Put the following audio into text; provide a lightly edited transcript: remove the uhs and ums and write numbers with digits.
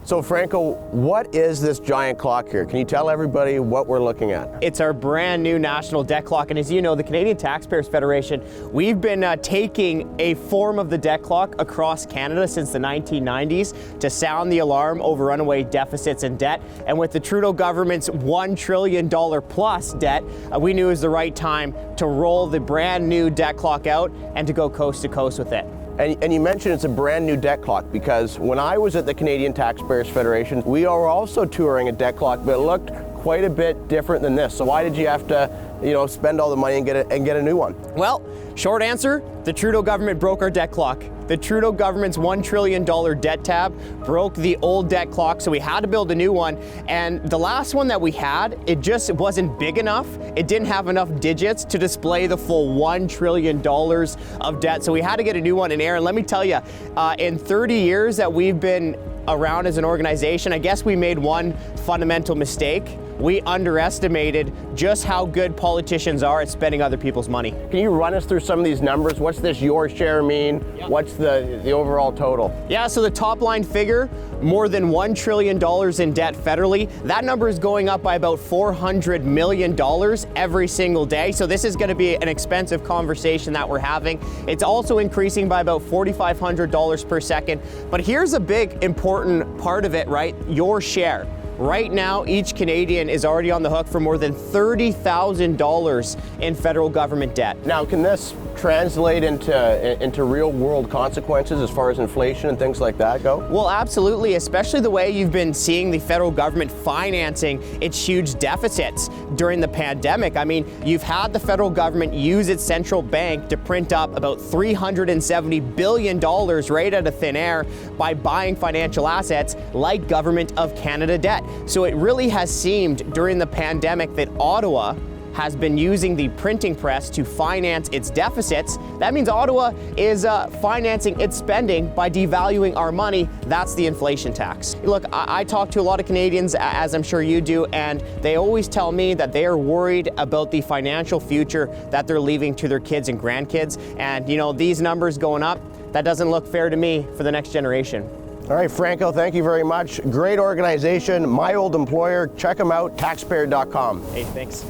So Franco, what is this giant clock here? Can you tell everybody what we're looking at? It's our brand new national debt clock, and as you know, the Canadian Taxpayers Federation, we've been taking a form of the debt clock across Canada since the 1990s to sound the alarm over runaway deficits and debt. And with the Trudeau government's $1 trillion plus debt, we knew it was the right time to roll the brand new debt clock out and to go coast to coast with it. And you mentioned it's a brand new debt clock, because when I was at the Canadian Taxpayers Federation, we are also touring a debt clock, but it looked quite a bit different than this. So why did you have to, spend all the money and get a new one? Well, short answer, the Trudeau government broke our debt clock. The Trudeau government's $1 trillion debt tab broke the old debt clock, so we had to build a new one. And the last one that we had, it just wasn't big enough. It didn't have enough digits to display the full $1 trillion of debt. So we had to get a new one. And Aaron, let me tell you, in 30 years that we've been around as an organization, I guess we made one fundamental mistake. We underestimated just how good politicians are at spending other people's money. Can you run us through some of these numbers? What's this your share mean? Yep. What's the overall total? Yeah, so the top line figure, more than $1 trillion in debt federally. That number is going up by about $400 million every single day. So this is going to be an expensive conversation that we're having. It's also increasing by about $4,500 per second. But here's a big important part of it, right? Your share. Right now, each Canadian is already on the hook for more than $30,000 in federal government debt. Now, can this translate into real world consequences as far as inflation and things like that go? Well, absolutely, especially the way you've been seeing the federal government financing its huge deficits during the pandemic. I mean, you've had the federal government use its central bank to print up about $370 billion right out of thin air by buying financial assets like Government of Canada debt. So it really has seemed during the pandemic that Ottawa has been using the printing press to finance its deficits. That means Ottawa is financing its spending by devaluing our money. That's the inflation tax. Look, I talk to a lot of Canadians, as I'm sure you do, and they always tell me that they are worried about the financial future that they're leaving to their kids and grandkids. And, these numbers going up, that doesn't look fair to me for the next generation. All right, Franco, thank you very much. Great organization, my old employer. Check them out, taxpayer.com. Hey, thanks.